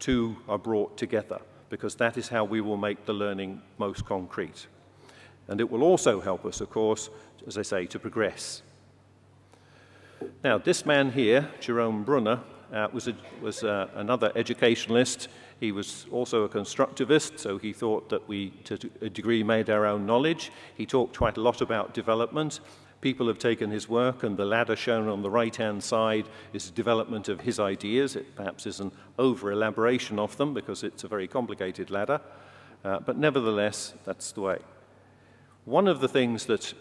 two are brought together, because that is how we will make the learning most concrete. And it will also help us, of course, as I say, to progress. Now, this man here, Jerome Brunner, was another educationalist. He was also a constructivist, so he thought that we, to a degree, made our own knowledge. He talked quite a lot about development. People have taken his work, and the ladder shown on the right-hand side is the development of his ideas. It perhaps is an over-elaboration of them, because it's a very complicated ladder. But nevertheless, that's the way. One of the things that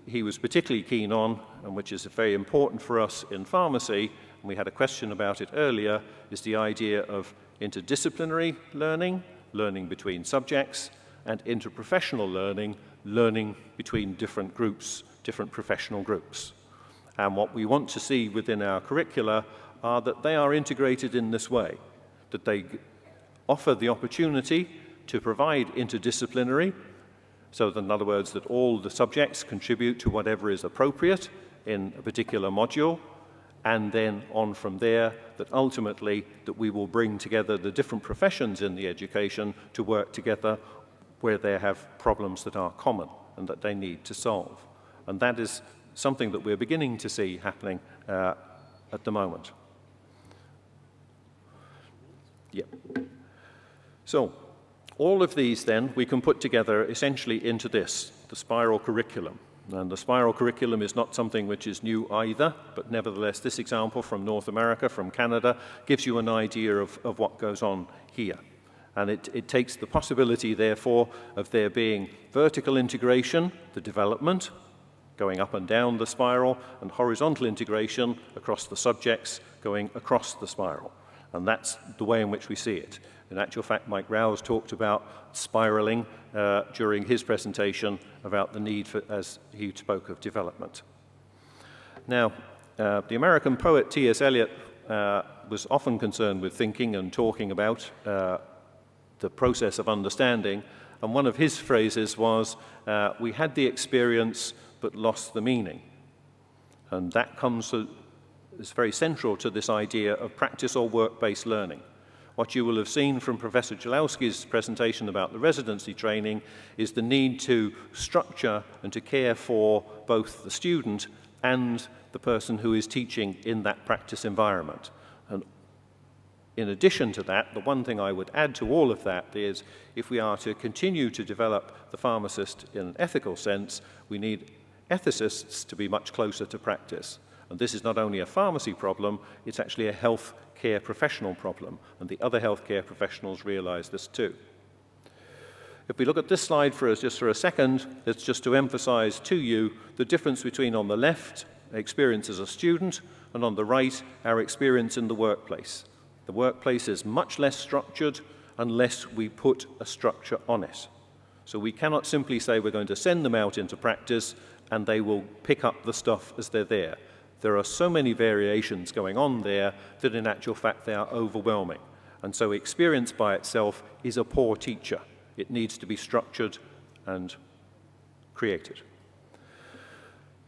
he was particularly keen on, and which is very important for us in pharmacy, and we had a question about it earlier, is the idea of interdisciplinary learning, learning between subjects, and interprofessional learning, learning between different groups, different professional groups. And what we want to see within our curricula are that they are integrated in this way, that they offer the opportunity to provide interdisciplinary, so that, in other words, that all the subjects contribute to whatever is appropriate in a particular module, and then on from there, that ultimately that we will bring together the different professions in the education to work together where they have problems that are common and that they need to solve. And that is something that we're beginning to see happening at the moment. Yeah. So, all of these, then, we can put together essentially into this, the spiral curriculum. And the spiral curriculum is not something which is new either, but nevertheless, this example from North America, from Canada, gives you an idea of what goes on here. And it takes the possibility, therefore, of there being vertical integration, the development, going up and down the spiral, and horizontal integration across the subjects, going across the spiral. And that's the way in which we see it. In actual fact, Mike Rouse talked about spiraling during his presentation about the need for, as he spoke of, development. Now, the American poet T.S. Eliot was often concerned with thinking and talking about the process of understanding, and one of his phrases was, we had the experience but lost the meaning. And that is very central to this idea of practice or work-based learning. What you will have seen from Professor Jalowski's presentation about the residency training is the need to structure and to care for both the student and the person who is teaching in that practice environment. And in addition to that, the one thing I would add to all of that is if we are to continue to develop the pharmacist in an ethical sense, we need ethicists to be much closer to practice. And this is not only a pharmacy problem, it's actually a health care professional problem, and the other healthcare professionals realize this too. If we look at this slide just for a second, it's just to emphasize to you the difference between, on the left, experience as a student, and on the right, our experience in the workplace. The workplace is much less structured unless we put a structure on it. So we cannot simply say we're going to send them out into practice and they will pick up the stuff as they're there. There are so many variations going on there that in actual fact they are overwhelming. And so experience by itself is a poor teacher. It needs to be structured and created.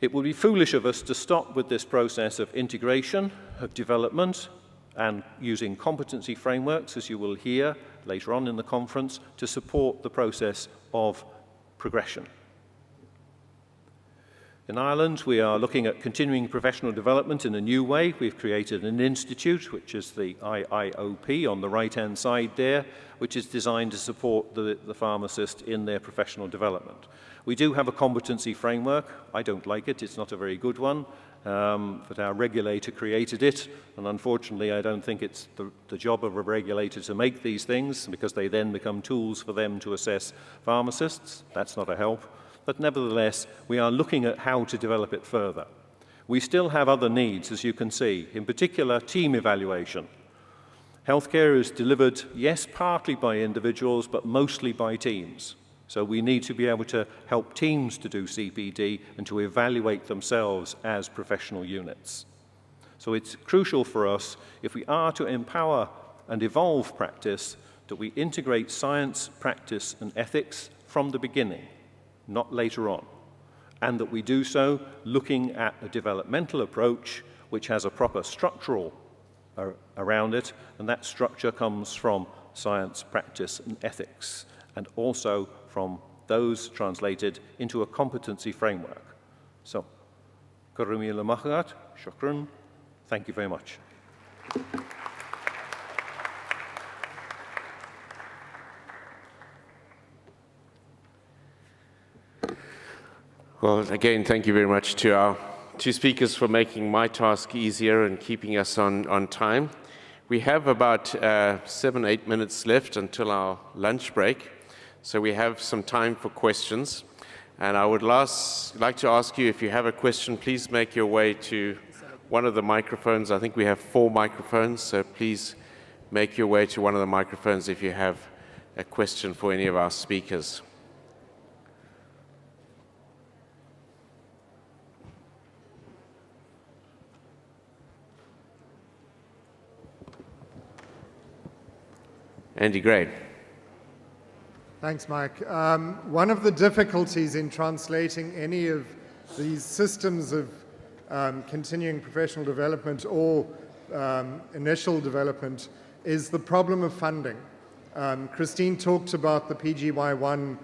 It would be foolish of us to stop with this process of integration, of development, and using competency frameworks, as you will hear later on in the conference, to support the process of progression. In Ireland, we are looking at continuing professional development in a new way. We've created an institute, which is the IIOP on the right-hand side there, which is designed to support the pharmacist in their professional development. We do have a competency framework. I don't like it. It's not a very good one, but our regulator created it, and unfortunately, I don't think it's the job of a regulator to make these things, because they then become tools for them to assess pharmacists. That's not a help. But nevertheless, we are looking at how to develop it further. We still have other needs, as you can see, in particular team evaluation. Healthcare is delivered, yes, partly by individuals, but mostly by teams. So we need to be able to help teams to do CPD and to evaluate themselves as professional units. So it's crucial for us, if we are to empower and evolve practice, that we integrate science, practice, and ethics from the beginning, not later on, and that we do so looking at a developmental approach which has a proper structural around it, and that structure comes from science, practice, and ethics, and also from those translated into a competency framework. So, Kurumila Maharat, Shukran, thank you very much. Well, again, thank you very much to our two speakers for making my task easier and keeping us on time. We have about 7-8 minutes left until our lunch break, so we have some time for questions. And I would like to ask you, if you have a question, please make your way to one of the microphones. I think we have 4 microphones, so please make your way to one of the microphones if you have a question for any of our speakers. Andy Gray. Thanks, Mike. One of the difficulties in translating any of these systems of continuing professional development or initial development is the problem of funding. Christine talked about the PGY1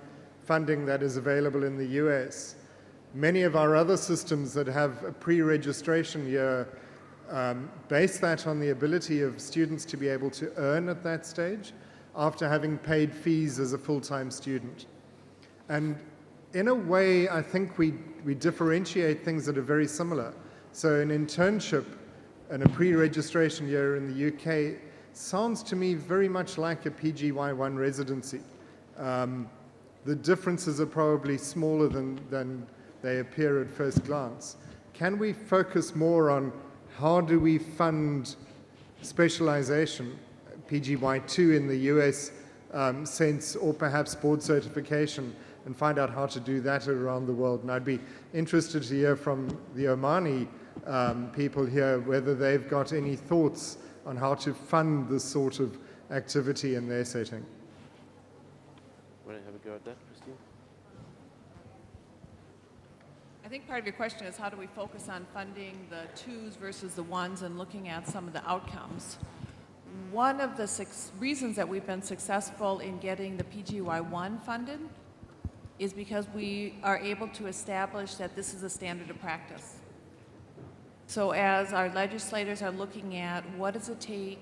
funding that is available in the US. Many of our other systems that have a pre-registration year base that on the ability of students to be able to earn at that stage after having paid fees as a full-time student. And in a way, I think we differentiate things that are very similar. So an internship and a pre-registration year in the UK sounds to me very much like a PGY1 residency. The differences are probably smaller than they appear at first glance. Can we focus more on how do we fund specialization, PGY2 in the US sense, or perhaps board certification, and find out how to do that around the world? And I'd be interested to hear from the Omani people here whether they've got any thoughts on how to fund this sort of activity in their setting. Want to have a go at that, Christine? I think part of your question is how do we focus on funding the 2s versus the 1s and looking at some of the outcomes. One of the reasons that we've been successful in getting the PGY1 funded is because we are able to establish that this is a standard of practice. So as our legislators are looking at what does it take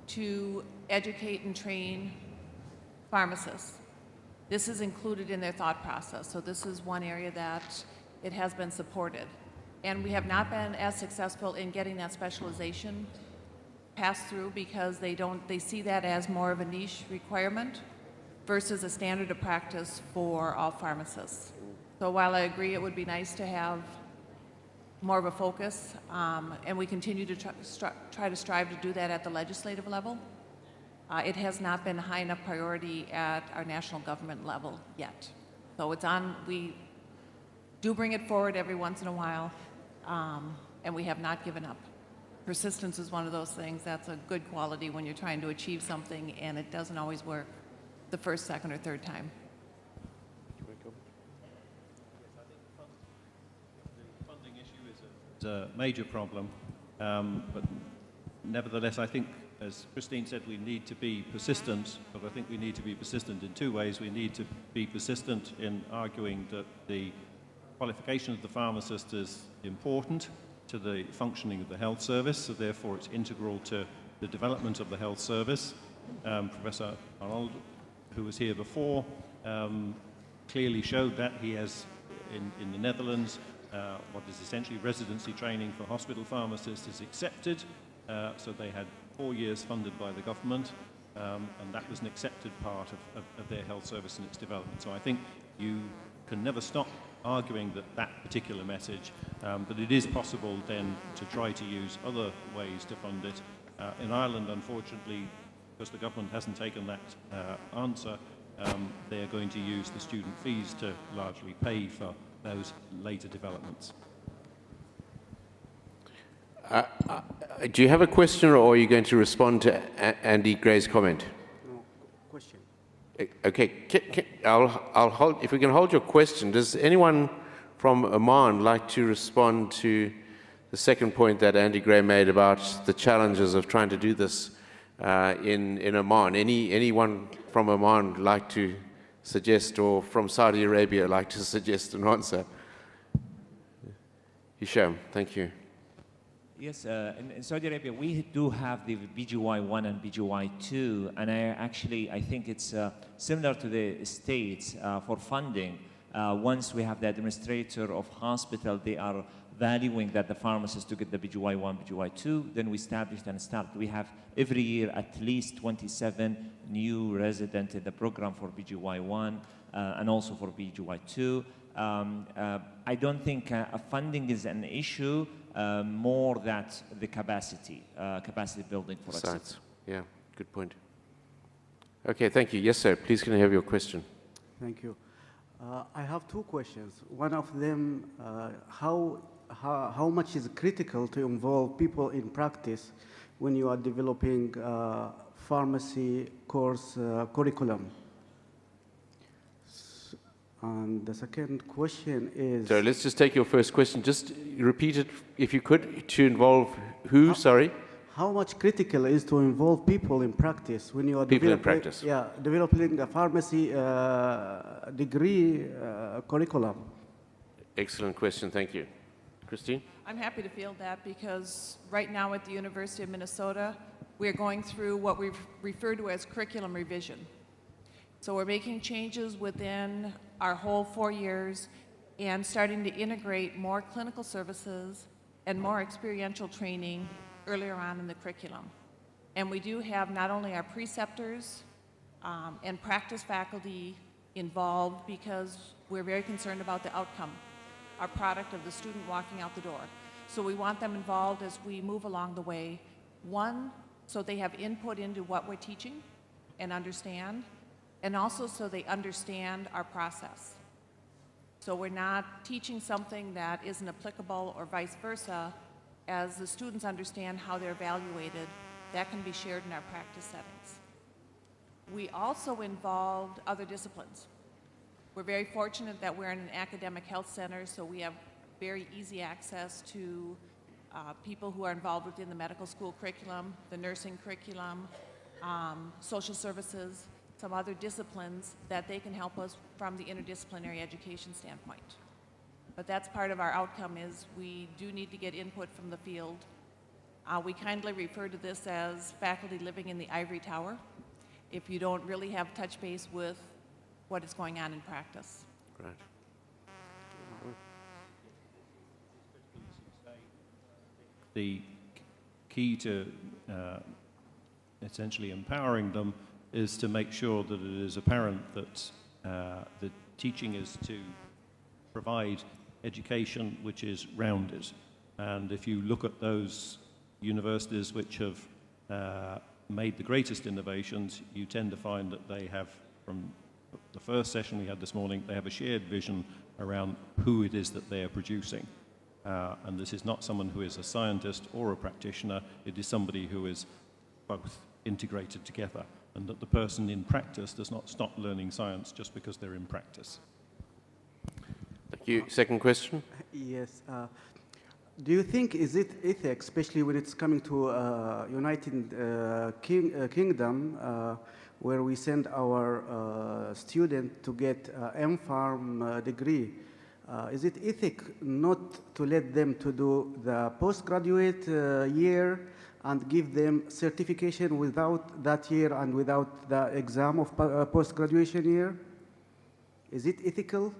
to educate and train pharmacists, this is included in their thought process. So this is one area that it has been supported. And we have not been as successful in getting that specialization passed through because they see that as more of a niche requirement versus a standard of practice for all pharmacists. So while I agree it would be nice to have more of a focus, and we continue to try to strive to do that at the legislative level, it has not been a high enough priority at our national government level yet. So it's on, we do bring it forward every once in a while, and we have not given up. Persistence is one of those things that's a good quality when you're trying to achieve something and it doesn't always work the first, second, or third time. The funding issue is a major problem, but nevertheless, I think, as Christine said, we need to be persistent, but I think we need to be persistent in 2 ways. We need to be persistent in arguing that the qualification of the pharmacist is important to the functioning of the health service, so therefore it's integral to the development of the health service. Professor Arnold, who was here before, clearly showed that. He has, in the Netherlands, what is essentially residency training for hospital pharmacists is accepted, so they had 4 years funded by the government, and that was an accepted part of their health service and its development. So I think you can never stop arguing that particular message, but it is possible then to try to use other ways to fund it. In Ireland, unfortunately, because the government hasn't taken that answer, they're going to use the student fees to largely pay for those later developments. Do you have a question, or are you going to respond to Andy Gray's comment? No, question. Okay, I'll hold. If we can hold your question, does anyone from Oman like to respond to the second point that Andy Gray made about the challenges of trying to do this in Oman. Anyone from Oman like to suggest, or from Saudi Arabia like to suggest an answer? Hisham, thank you. Yes, in Saudi Arabia, we do have the BGY1 and BGY2, and I think it's similar to the States for funding. Once we have the administrator of hospital, they are valuing that the pharmacist to get the BGY1, BGY2, then we established and start. We have every year at least 27 new residents in the program for BGY1 and also for BGY2. I don't think funding is an issue, more that the capacity building for us. Sites. Yeah, good point. Okay, thank you. Yes, sir. Please can I have your question? Thank you. I have two questions. One of them, how much is critical to involve people in practice when you are developing pharmacy course curriculum? And the second question is... So let's just take your first question. Just repeat it, if you could, to involve who, sorry? How much critical is to involve people in practice when you are people in practice? Yeah, developing a pharmacy degree curriculum? Excellent question, thank you. Christine? I'm happy to field that because right now at the University of Minnesota, we're going through what we refer to as curriculum revision. So we're making changes within our whole 4 years and starting to integrate more clinical services and more experiential training earlier on in the curriculum. And we do have not only our preceptors and practice faculty involved because we're very concerned about the outcome, our product of the student walking out the door. So we want them involved as we move along the way. One, so they have input into what we're teaching and understand, and also so they understand our process. So we're not teaching something that isn't applicable or vice versa. As the students understand how they're evaluated, that can be shared in our practice settings. We also involved other disciplines. We're very fortunate that we're in an academic health center, so we have very easy access to people who are involved within the medical school curriculum, the nursing curriculum, social services, some other disciplines that they can help us from the interdisciplinary education standpoint. But that's part of our outcome is we do need to get input from the field. We kindly refer to this as faculty living in the ivory tower if you don't really have touch base with what is going on in practice. Right. The key to essentially empowering them is to make sure that it is apparent that the teaching is to provide education which is rounded. And if you look at those universities which have made the greatest innovations, you tend to find that they have, from the first session we had this morning, they have a shared vision around who it is that they are producing. And this is not someone who is a scientist or a practitioner, it is somebody who is both integrated together, and that the person in practice does not stop learning science just because they're in practice. Thank you. Second question? Yes. Do you think, is it ethics, especially when it's coming to United Kingdom, where we send our student to get MPharm degree, is it ethic not to let them to do the postgraduate year and give them certification without that year and without the exam of post-graduation year? Is it ethical?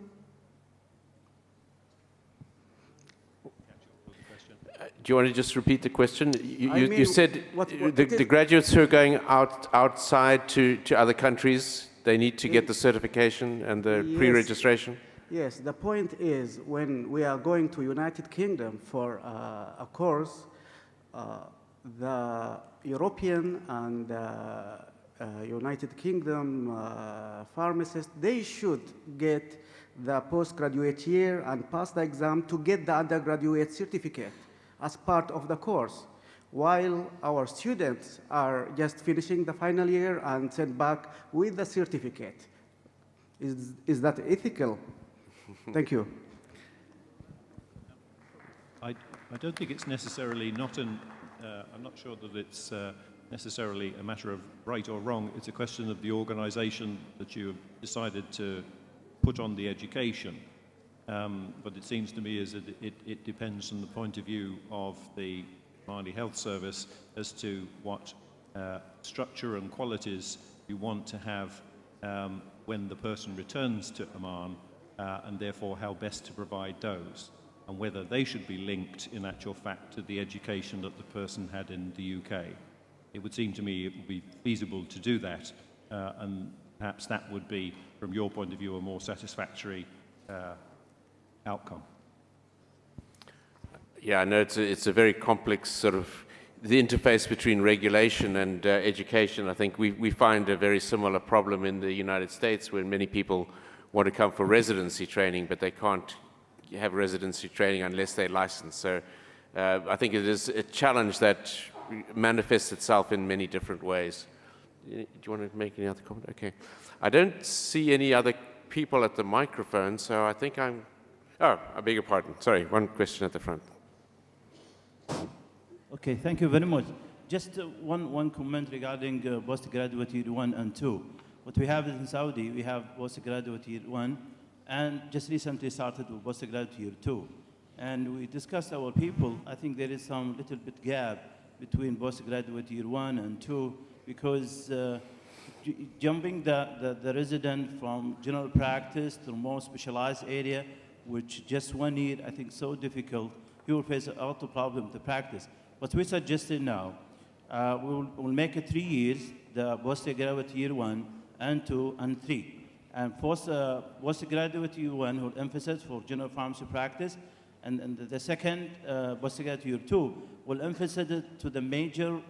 Do you want to just repeat the question? mean, You said the graduates who are going outside to other countries, they need to get the certification and the pre-registration? Yes, the point is when we are going to United Kingdom for a course, the European and United Kingdom pharmacists, they should get the postgraduate year and pass the exam to get the undergraduate certificate as part of the course, while our students are just finishing the final year and sent back with the certificate. Is that ethical? Thank you. I don't think it's necessarily not an, I'm not sure that it's necessarily a matter of right or wrong. It's a question of the organisation that you have decided to put on the education. But it seems to me as it depends from the point of view of the Mali Health Service as to what structure and qualities you want to have when the person returns to Oman, and therefore how best to provide those, and whether they should be linked in actual fact to the education that the person had in the UK. It would seem to me it would be feasible to do that, and perhaps that would be, from your point of view, a more satisfactory outcome. Yeah, I know it's a very complex sort of, the interface between regulation and education. I think we find a very similar problem in the United States, where many people want to come for residency training, but they can't have residency training unless they're licensed. So I think it is a challenge that manifests itself in many different ways. Do you want to make any other comment? Okay. I don't see any other people at the microphone, so I think I'm... Oh, I beg your pardon. Sorry, one question at the front. Okay, thank you very much. Just one comment regarding postgraduate year 1 and 2. What we have in Saudi, we have postgraduate year 1, and just recently started with postgraduate year 2. And we discussed our people. I think there is some little bit gap between postgraduate year 1 and 2, because jumping the resident from general practice to more specialized area, which just 1 year, I think so difficult, he will face a lot of problem to practice. What we suggested now, we'll make it 3 years, the postgraduate year 1 and 2 and 3. And postgraduate year 1 will emphasize for general pharmacy practice, and the second postgraduate year 2 will emphasize it to the major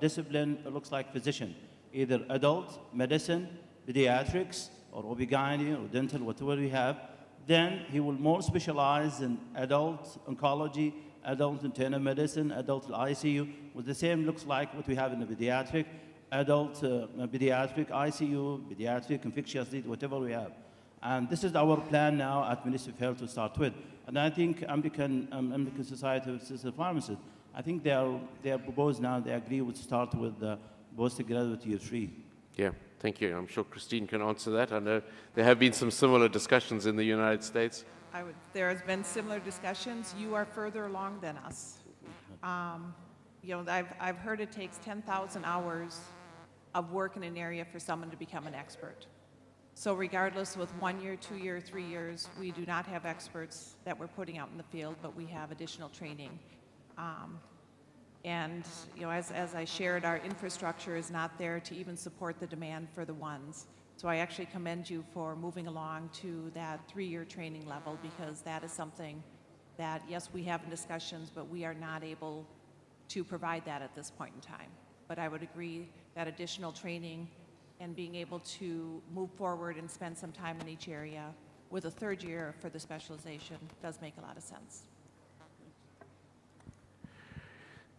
discipline, it looks like physician, either adult medicine, pediatrics, or OB-GYN, or dental, whatever we have. Then he will more specialize in adult oncology, adult internal medicine, adult ICU, with the same looks like what we have in the pediatric, adult pediatric ICU, pediatric infectious disease, whatever we have. And this is our plan now at Ministry of Health to start with. And I think American Society of Assistant Pharmacists, I think they are proposed now, they agree to start with the postgraduate year 3. Yeah, thank you. I'm sure Christine can answer that. I know there have been some similar discussions in the United States. There has been similar discussions. You are further along than us. You know, I've heard it takes 10,000 hours of work in an area for someone to become an expert. So regardless, with 1 year, 2 year, 3 years, we do not have experts that we're putting out in the field, but we have additional training. And you know, as I shared, our infrastructure is not there to even support the demand for the ones. So I actually commend you for moving along to that 3-year training level, because that is something that, yes, we have in discussions, but we are not able to provide that at this point in time. But I would agree that additional training and being able to move forward and spend some time in each area with a 3rd year for the specialization does make a lot of sense.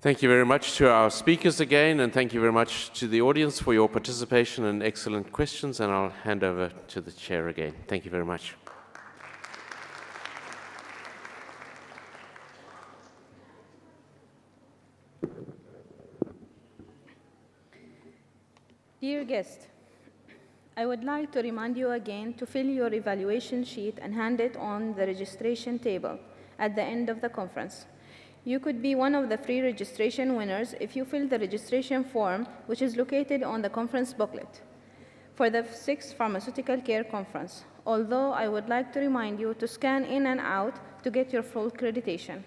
Thank you very much to our speakers again, and thank you very much to the audience for your participation and excellent questions, and I'll hand over to the chair again. Thank you very much. Dear guest, I would like to remind you again to fill your evaluation sheet and hand it on the registration table at the end of the conference. You could be one of the free registration winners if you fill the registration form, which is located on the conference booklet for the 6th Pharmaceutical Care Conference, although I would like to remind you to scan in and out to get your full accreditation.